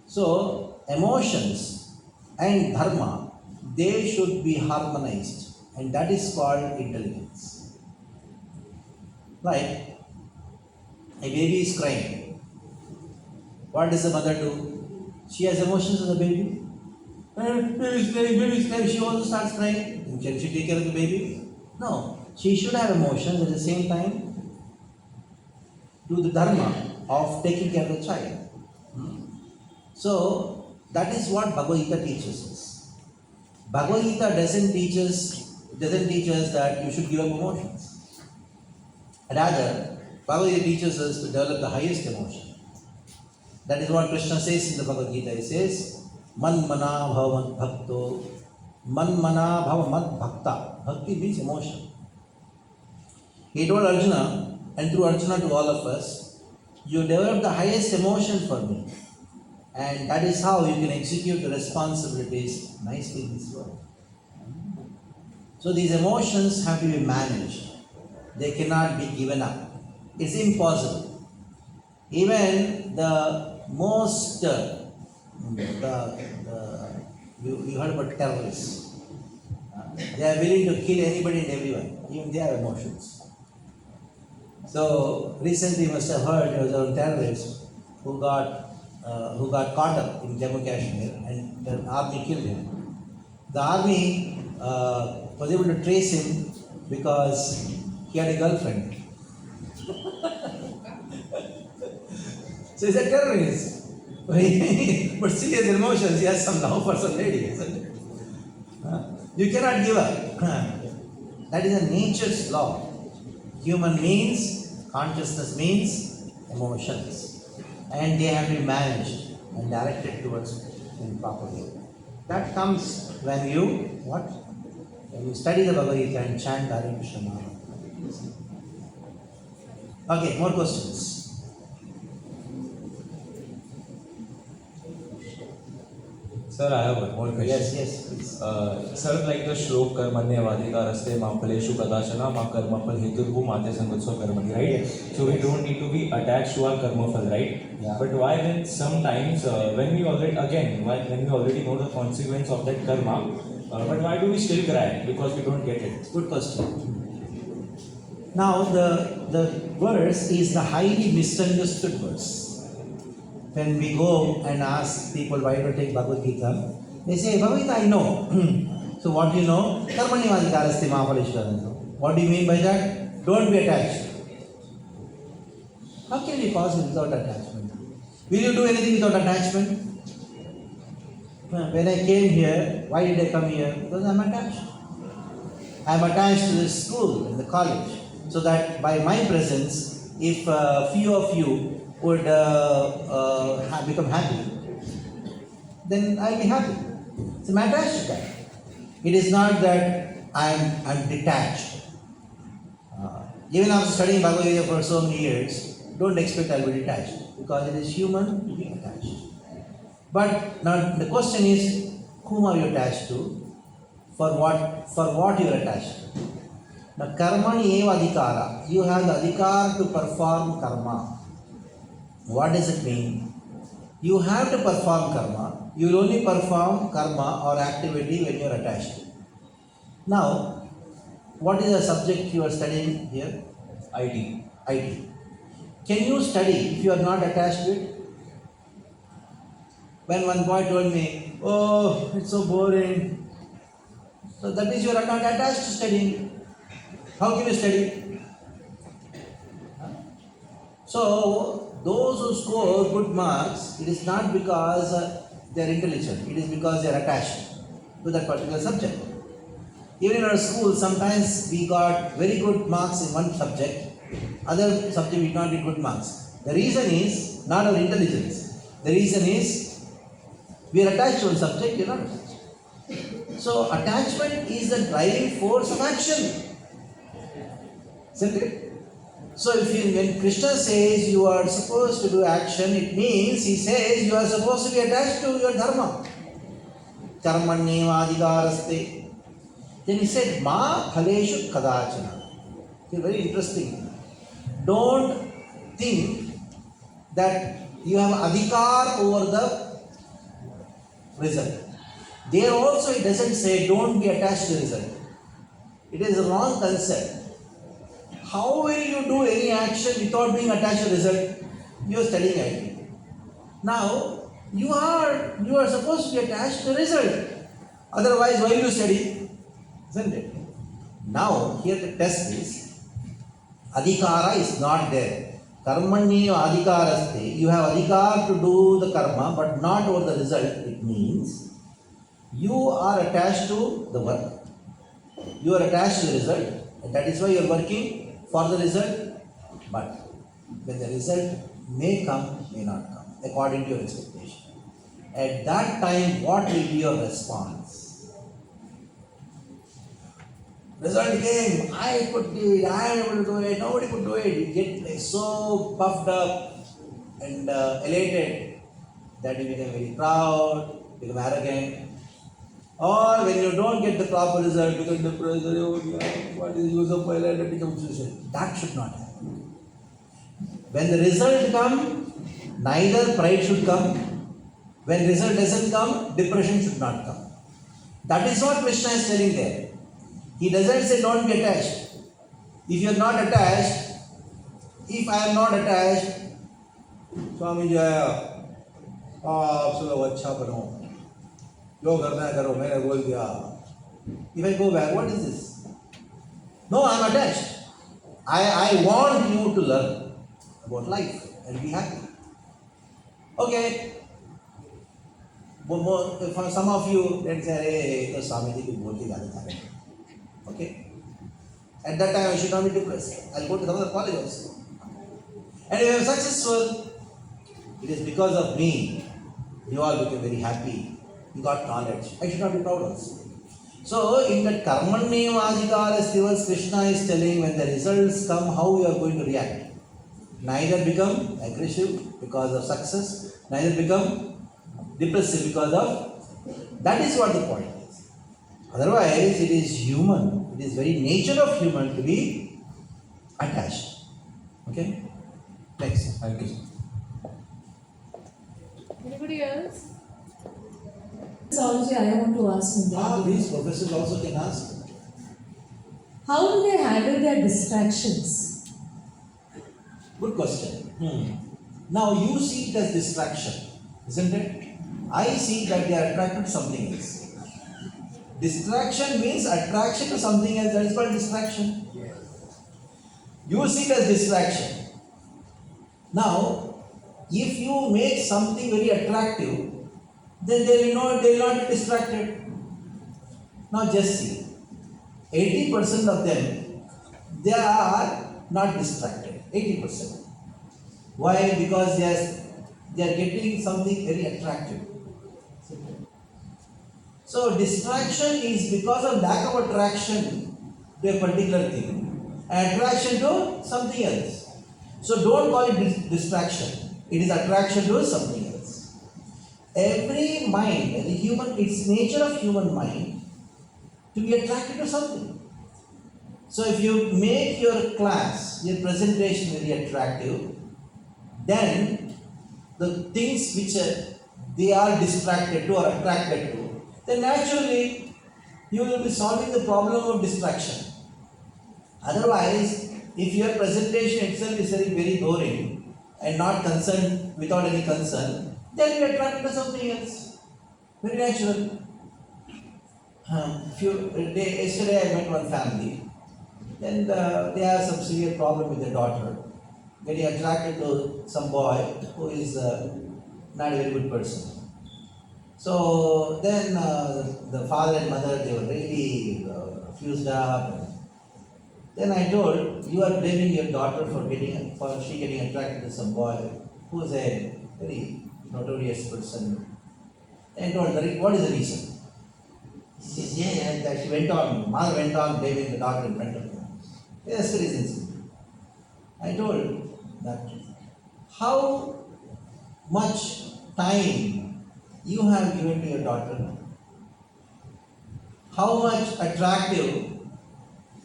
So emotions and dharma, they should be harmonized, and that is called intelligence. Like a baby is crying. What does the mother do? She has emotions as a baby. Baby is crying, baby is crying. She also starts crying. Can she take care of the baby? No. She should have emotions at the same time do the dharma of taking care of the child. So that is what Bhagavad Gita teaches us. Bhagavad Gita doesn't teach us that you should give up emotions. Rather, Bhagavad Gita teaches us to develop the highest emotion. That is what Krishna says in the Bhagavad Gita. He says, Man mana bhava mad bhakto, man mana bhava mad bhakta. Bhakti means emotion. He told Arjuna, and through Arjuna to all of us, you develop the highest emotion for me. And that is how you can execute the responsibilities nicely in this world. So these emotions have to be managed. They cannot be given up. It's impossible. Even the most, you heard about terrorists. They are willing to kill anybody and everyone. Even they have emotions. So recently you must have heard there was a terrorist who got caught up in Jammu Kashmir and the army killed him. The army was able to trace him because he had a girlfriend. So he's a terrorist. But still he has emotions, he has some love for some lady, isn't it? You cannot give up. That is a nature's law. Human means, consciousness means emotions. And they have to be managed and directed towards in proper way. That comes when you, what? When you study the Bhagavad Gita and chant Hare Krishna Maha. Okay, more questions. Sir, I have one more question. Yes, please. Sir, like the shlok karmanyavadika raste ma phaleshu kadachana ma karma phal heturvu mate sangatso karmani, right? Yes. So we don't need to be attached to our karma phal, right? Yeah. But why then sometimes when we already know the consequence of that karma, but why do we still cry? Because we don't get it. Good question. Now the verse is the highly misunderstood verse. When we go and ask people why do you take Bhagavad Gita, they say, Bhagavad Gita I know. So what do you know? Karmanyavadikaraste ma phaleshu. What do you mean by that? Don't be attached. How can it be possible without attachment? Will you do anything without attachment? When I came here, why did I come here? Because I am attached. I am attached to this school and the college. So that by my presence, if a few of you would become happy, then I'll be happy. So I'm attached to that. It is not that I'm detached. Even after studying Bhagavad Gita for so many years, don't expect I'll be detached because it is human to be attached. But now the question is, whom are you attached to? For what you are attached to? Now karmani eva adhikara. You have the adhikar to perform karma. What does it mean? You have to perform karma. You will only perform karma or activity when you are attached. Now, what is the subject you are studying here? IT. IT. Can you study if you are not attached to it? When one boy told me, oh, it's so boring. So that means you are not attached to studying. How can you study? So, those who score good marks, it is not because they are intelligent, it is because they are attached to that particular subject. Even in our school, sometimes we got very good marks in one subject, Other subject we not get good marks. The reason is not our intelligence. The reason is we are attached to one subject, you are not attached. So attachment is the driving force of action. Isn't it? So when Krishna says you are supposed to do action, it means he says you are supposed to be attached to your dharma. Karmanyevadhikaraste. Then he said, Ma phaleshu kadachana. It's very interesting. Don't think that you have adhikar over the result. There also it doesn't say don't be attached to the result. It is a wrong concept. How will you do any action without being attached to the result? You are studying IT. Now, you are supposed to be attached to the result. Otherwise, why will you study? Isn't it? Now, here the test is, adhikara is not there. Karmanya adhikaraste. You have adhikar to do the karma, but not over the result. It means, you are attached to the work. You are attached to the result. And that is why you are working for the result, but when the result may come, may not come, according to your expectation. At that time, what will be your response? Result came, I could do it, I am able to do it, nobody could do it. You get like so puffed up and elated that you become very proud, become arrogant. Or when you don't get the proper result, become depressed, what is the use of my life, and become suicide. That should not happen. When the result comes, neither pride should come. When result doesn't come, depression should not come. That is what Krishna is telling there. He doesn't say don't be attached. If you are not attached, if I am not attached, Swami Jaya, आप सब लोग अच्छा बनो. जो करना है करो, मैंने बोल दिया. If I go back, what is this? No, I am attached. I want you to learn about life and be happy. Okay. For some of you, let's say, hey, Swami ji बोल के जाने जा रहे हैं. Okay. At that time, I should not be depressed. I'll go to some other college also. And if I am successful, it is because of me. You all became very happy. You got knowledge. I should not be proud also. So, in that karmanyevadhikara stivas, Krishna is telling when the results come, how you are going to react. Neither become aggressive because of success, neither become depressive because of. That is what the point is. Otherwise, it is human. It is very nature of human to be attached. Okay? Next. Thank you. Anybody else? Saulji, I want to ask you. These professors also can ask. How do they handle their distractions? Good question. Now you see it as distraction, isn't it? I see that they are attracted to something else. Distraction means attraction to something else. That is called distraction. You see it as distraction. Now, if you make something very attractive, then they will not be distracted. Now just see, 80% of them, they are not distracted. 80%. Why? Because they are getting something very attractive. So distraction is because of lack of attraction to a particular thing, and attraction to something else. So don't call it distraction. It is attraction to something else. Every mind, the human, it's nature of human mind to be attracted to something. So if you make your class, your presentation very attractive, then the things which they are distracted to or attracted to, then naturally you will be solving the problem of distraction. Otherwise, if your presentation itself is very boring and not concerned, without any concern, then you are attracted to something else. Very natural. Yesterday I met one family, and they have some severe problem with their daughter, getting attracted to some boy who is not a very good person. So then the father and mother, they were really fused up. Then I told, you are blaming your daughter for she getting attracted to some boy who is a very notorious person. And I told her, what is the reason? She says, yeah, that mother went on blaming the daughter in front of her. Yes, the reason. I told that how much time you have given to your daughter, how much attractive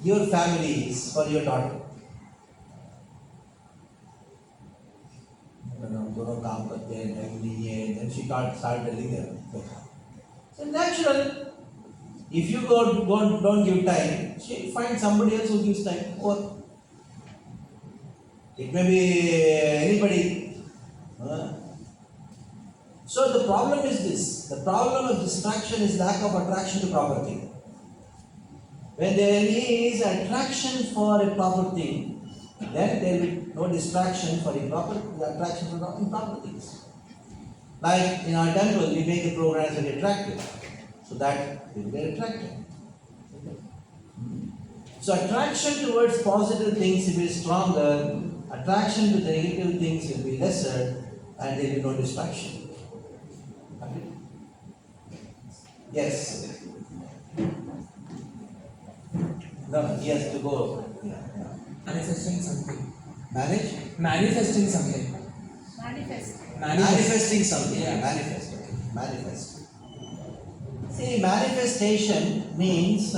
your family is for your daughter. दोनों काम करते हैं, then she started telling them. So natural. If you don't give time, she'll find somebody else who gives time. Or it may be anybody. So the problem is this. The problem of distraction is lack of attraction to proper thing. When there is attraction for a proper thing, then there will be no distraction for attraction for improper things. Like in our temple, we make the programs very attractive, so that they will be attractive. So attraction towards positive things will be stronger, attraction to the negative things will be lesser, and there will be no distraction. Okay? Yes. No, he has to go. Yeah. Manifesting something. Manifesting something. Manifesting something. Yeah. Manifest. See, manifestation means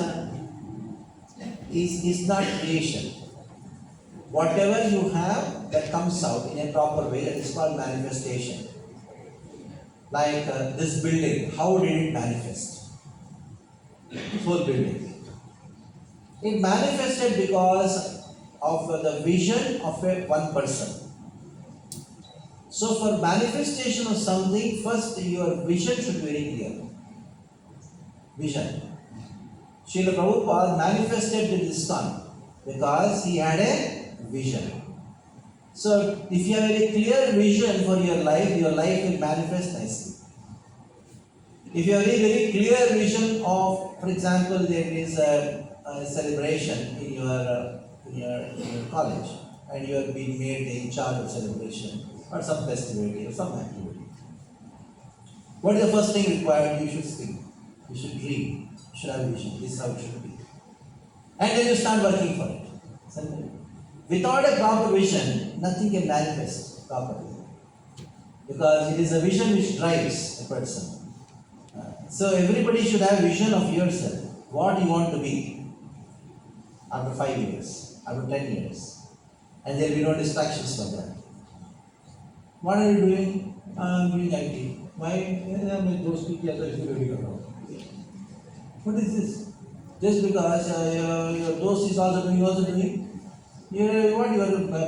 is not creation. Whatever you have that comes out in a proper way, that is called manifestation. Like this building, how did it manifest? This whole building. It manifested because of the vision of one person. So for manifestation of something, first your vision should be very clear. Vision. Srila Prabhupada manifested in ISKCON because he had a vision. So if you have a very clear vision for your life will manifest nicely. If you have a very clear vision of, for example, there is a celebration in your college, and you have been made in charge of celebration or some festivity or some activity. What is the first thing required? You should speak. You should dream. You should have vision. This is how it should be. And then you start working for it. Simple. Without a proper vision, nothing can manifest properly. Because it is a vision which drives a person. So everybody should have vision of yourself. What you want to be after 5 years, after 10 years. And there will be no distractions for that. What are you doing? I'm doing IT. Why? What is this? Just because your dost is also doing, you also doing? You are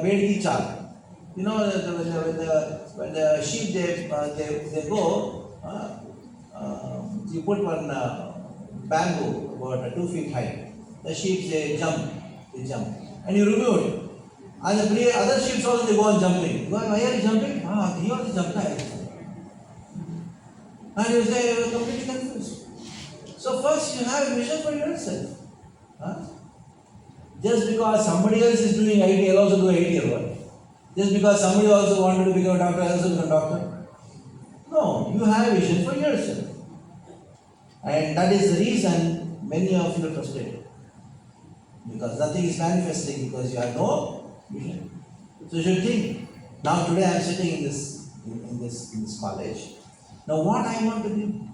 bedki chal. You know, when the sheep they go, you put one bamboo about 2 feet high. The sheep they jump, and you remove it. And the other sheep also they go on jumping. Why are you jumping? He also jumped. And you say you are completely confused. So first you have a vision for yourself. Just because somebody else is doing IT, I'll also do IT or what? Just because somebody also wanted to become a doctor, I'll also become a doctor. No, you have a vision for yourself. And that is the reason many of you are frustrated. Because nothing is manifesting because you have no vision. So you should think, now today I am sitting in this college. Now what I want to do?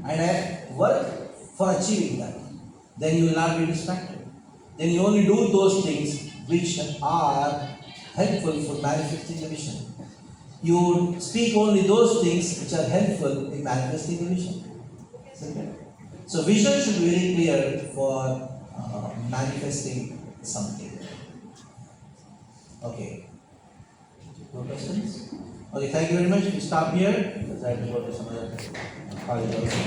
And I work for achieving that. Then you will not be distracted. Then you only do those things which are helpful for manifesting the vision. You speak only those things which are helpful in manifesting the vision. So vision should be very clear for manifesting something. Okay. No questions? Okay, thank you very much. We stop here because I have to go to some other college also.